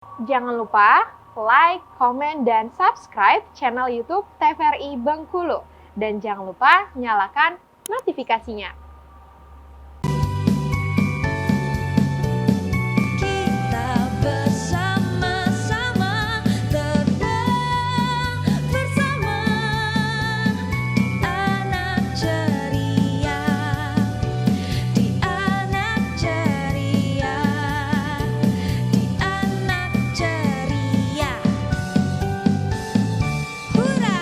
Jangan lupa like, komen, dan subscribe channel YouTube TVRI Bengkulu. Dan jangan lupa nyalakan notifikasinya. Kita bersama-sama terbang bersama di anak ceria, di anak ceria, di anak ceria. Hurra!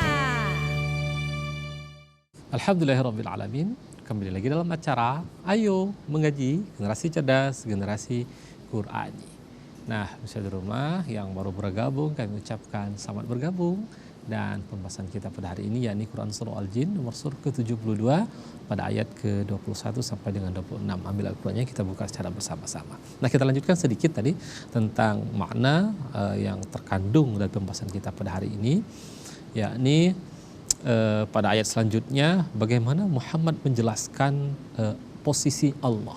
Alhamdulillahirrabbilalamin. Kembali lagi dalam acara Ayo Mengaji Generasi Cerdas, Generasi Qur'ani. Nah, bisa di rumah yang baru bergabung, kami ucapkan selamat bergabung. Dan pembahasan kita pada hari ini yakni Quran Surah Al-Jin nomor surah ke-72 pada ayat ke-21 sampai dengan 26. Ambil Al-Qurannya, kita buka secara bersama-sama. Nah, kita lanjutkan sedikit tadi tentang makna yang terkandung dalam pembahasan kita pada hari ini, yakni pada ayat selanjutnya bagaimana Muhammad menjelaskan posisi Allah,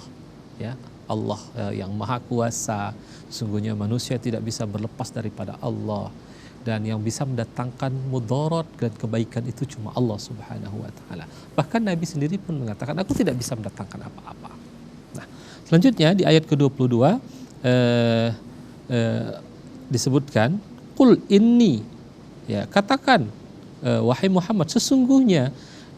ya, Allah yang maha kuasa. Sesungguhnya manusia tidak bisa berlepas daripada Allah, dan yang bisa mendatangkan mudarat dan kebaikan itu cuma Allah Subhanahu wa taala. Bahkan Nabi sendiri pun mengatakan, aku tidak bisa mendatangkan apa-apa. Nah, selanjutnya di ayat ke-22 disebutkan qul inni, ya, katakan wahai Muhammad, sesungguhnya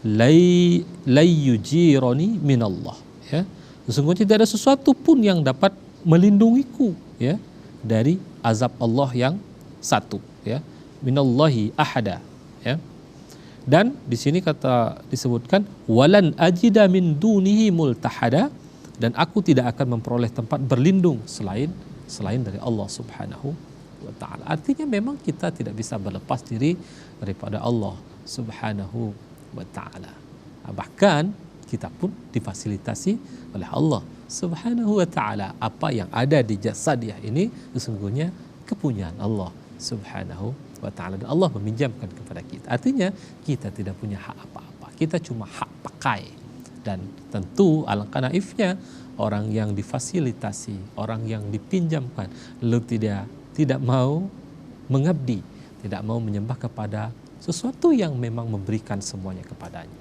lai yujironi minallah, ya, sesungguhnya tidak ada sesuatu pun yang dapat melindungiku, ya, dari azab Allah yang satu, ya, minallahi ahada, ya. Dan di sini disebutkan walan ajida min dunihi multahada, dan aku tidak akan memperoleh tempat berlindung selain dari Allah Subhanahu wa ta'ala. Artinya memang kita tidak bisa berlepas diri daripada Allah Subhanahu wa ta'ala. Bahkan kita pun difasilitasi oleh Allah Subhanahu wa ta'ala. Apa yang ada di jasadiah ini sesungguhnya kepunyaan Allah Subhanahu wa ta'ala, dan Allah meminjamkan kepada kita. Artinya kita tidak punya hak apa-apa, kita cuma hak pakai. Dan tentu alangkah naifnya orang yang difasilitasi, orang yang dipinjamkan, lalu tidak mau mengabdi, tidak mau menyembah kepada sesuatu yang memang memberikan semuanya kepadanya.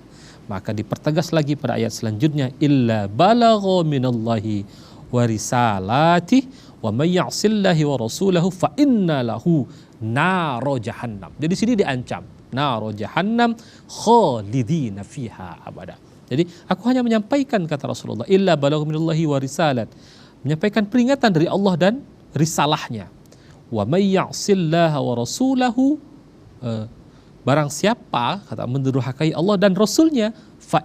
Maka dipertegas lagi pada ayat selanjutnya, illa balagha minallahi wa risalati wa may ya'sillahi wa rasulahu fa inna lahu naro jahannam. Jadi sini diancam naro jahannam khalidina fiha abada. Jadi aku hanya menyampaikan, kata Rasulullah, illa balagha minallahi wa risalat, menyampaikan peringatan dari Allah dan risalahnya. Wa may ya'sillaha wa rasulahu, barang siapa, kata, mendurhakai Allah dan Rasulnya, fa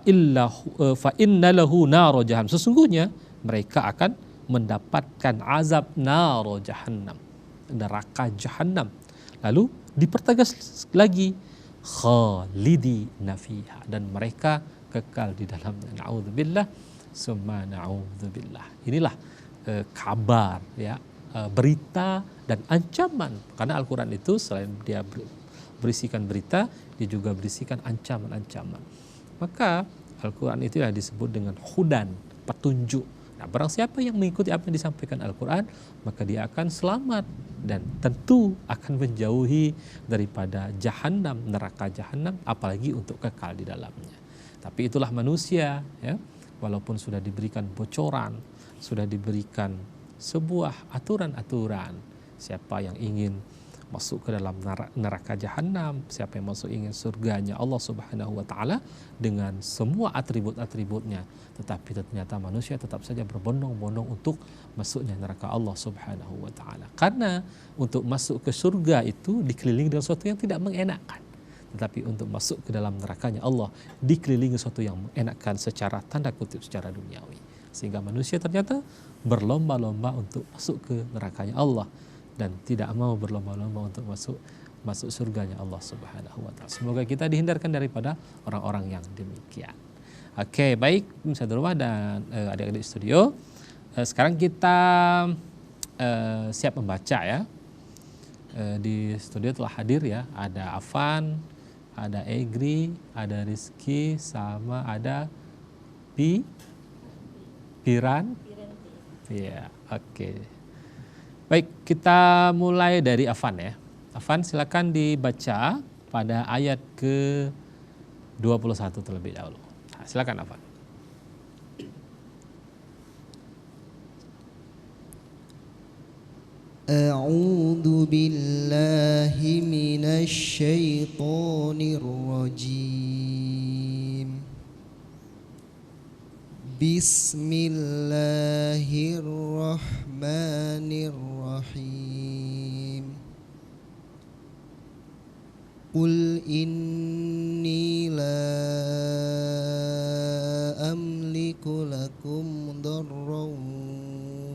inna lahu naro jahannam, sesungguhnya mereka akan mendapatkan azab naro jahannam, neraka jahannam. Lalu dipertegas lagi khalidina fiha, dan mereka kekal di dalamnya. Na'udzubillah summa na'udzubillah. Inilah kabar, ya, berita dan ancaman, karena Al-Quran itu selain dia berisikan berita, dia juga berisikan ancaman-ancaman. Maka Al-Quran itu yang disebut dengan hudan, petunjuk. Nah, barang siapa yang mengikuti apa yang disampaikan Al-Quran, maka dia akan selamat dan tentu akan menjauhi daripada jahanam, neraka jahanam, apalagi untuk kekal di dalamnya. Tapi itulah manusia, ya, walaupun sudah diberikan bocoran, sudah diberikan sebuah aturan-aturan, siapa yang ingin masuk ke dalam neraka jahanam, siapa yang masuk ingin surganya Allah Subhanahu wa ta'ala dengan semua atribut-atributnya, tetapi ternyata manusia tetap saja berbondong-bondong untuk masuknya neraka Allah Subhanahu wa ta'ala. Karena untuk masuk ke surga itu dikelilingi dengan sesuatu yang tidak mengenakkan, tetapi untuk masuk ke dalam nerakanya Allah dikelilingi sesuatu yang mengenakkan secara tanda kutip, secara duniawi. Sehingga manusia ternyata berlomba-lomba untuk masuk ke nerakanya Allah dan tidak mau berlomba-lomba untuk masuk surganya Allah Subhanahu wa ta'ala. Semoga kita dihindarkan daripada orang-orang yang demikian. Oke, baik, Ustaz Rumah dan adik-adik studio. Sekarang kita siap membaca, ya. Di studio telah hadir, ya, ada Afan, ada Egri, ada Rizky, sama ada Piran. Ya, oke. Baik, kita mulai dari Afan ya. Afan silakan dibaca pada ayat ke-21 terlebih dahulu. Nah, silakan Afan. أعوذ بالله من الشيطان الرجيم بسم الله الرحمن الرحيم قل إني لا أملك لكم ضرا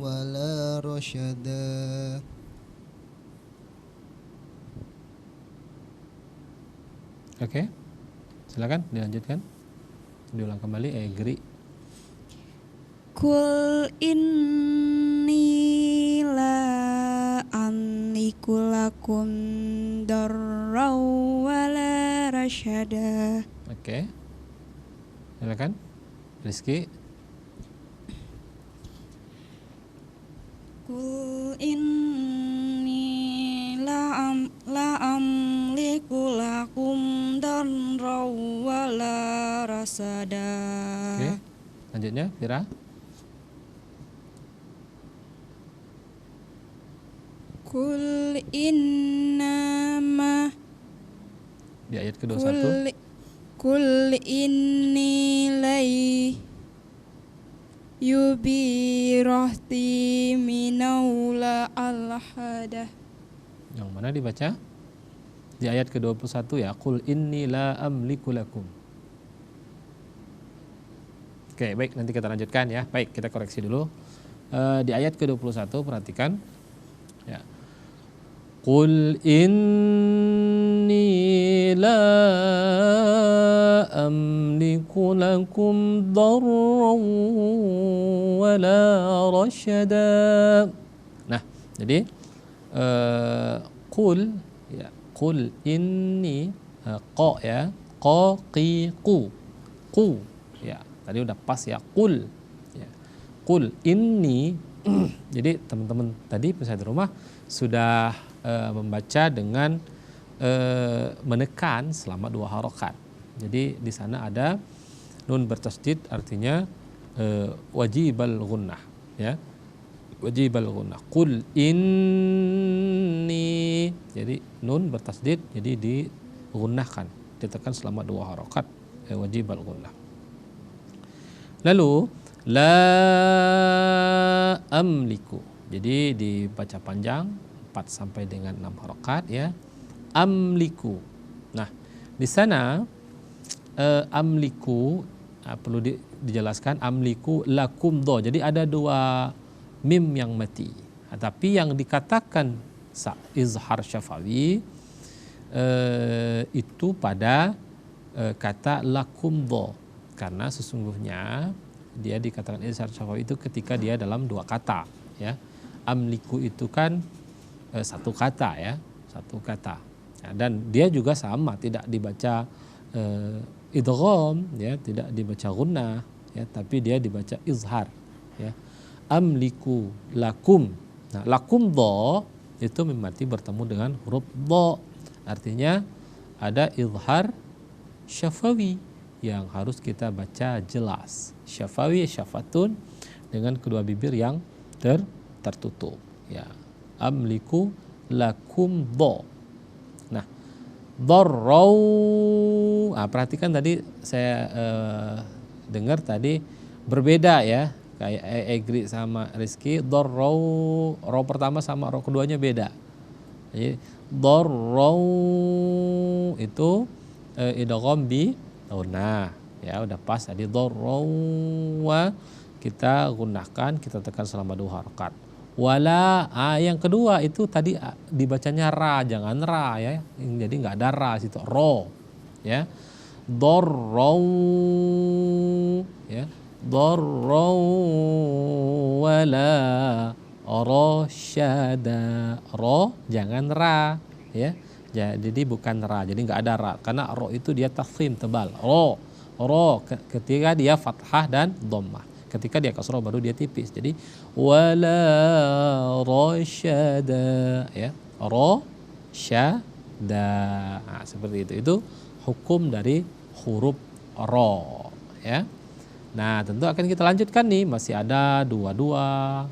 ولا رشدا Oke, silakan dilanjutkan. Diulang kembali, agree. Kul inni la amliku lakum darraw wala rasyada. Oke, silakan Rizky. Kul inni la amliku lakum darraw wala rasada. Oke, lanjutnya Fira. Kul innama Di ayat ke-21. Kul inni lay yubirahti minaula al-hadah. Yang mana dibaca? Di ayat ke-21 ya. Qul inni la amliku lakum. Oke, baik, nanti kita lanjutkan ya. Baik, kita koreksi dulu. Di ayat ke-21 perhatikan ya. Qul inni la amliku lakum darran wala rasyada. Nah, jadi qul ya, qul inni qa ya, qa qi qu. Qu ya. Tadi udah pas ya, qul ya. Qul inni jadi teman-teman tadi pemirsa di rumah sudah membaca dengan menekan selama 2 harokat. Jadi di sana ada nun bertasydid artinya wajibal gunnah ya. Wajibal gunnah. Qul inni. Jadi nun bertasydid jadi digunnahkan, ditekan selama 2 harokat, wajibal gunnah. Lalu la amliku. Jadi dibaca panjang 4 sampai dengan 6 harokat ya. Amliku. Nah, di sana amliku perlu dijelaskan amliku lakum do. Jadi ada 2 mim yang mati. Tapi yang dikatakan izhar syafawi itu pada kata lakum do. Karena sesungguhnya dia dikatakan izhar syafawi itu ketika dia dalam 2 kata ya. Amliku itu kan 1 kata ya, 1 kata ya, dan dia juga sama tidak dibaca idgham ya, tidak dibaca gunnah ya, tapi dia dibaca izhar ya. Amliku lakum. Nah, lakum dha itu mati bertemu dengan huruf dha, artinya ada izhar syafawi yang harus kita baca jelas. Syafawi syafatun dengan kedua bibir yang tertutup ya. Amliku lakum dha. Nah, darrau. Perhatikan tadi saya dengar tadi berbeda ya. Kayak agree sama Rizky, darrau ro pertama sama ro keduanya beda. Jadi darrau itu idgham bi gunnah ya, udah pas tadi darrau kita gunakan, kita tekan selama 2 harokat. Wala yang kedua itu tadi dibacanya ra, jangan ra ya. Jadi enggak ada ra situ, ro ya. Darrau ya. Darrau wala rasyada. Ro jangan ra ya. Jadi bukan ra, jadi enggak ada ra karena ro itu dia tafkhim tebal. Ro ketika dia fathah dan dhammah. Ketika dia kasroh baru dia tipis. Jadi wala rasyada, ya. Rasyada. Nah, seperti itu. Itu hukum dari huruf ro, ya. Nah, tentu akan kita lanjutkan nih, masih ada dua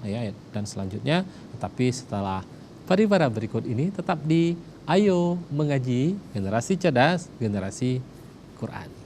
ya dan selanjutnya. Tetapi setelah pariwara berikut ini tetap di Ayo Mengaji, generasi cerdas, generasi Quran.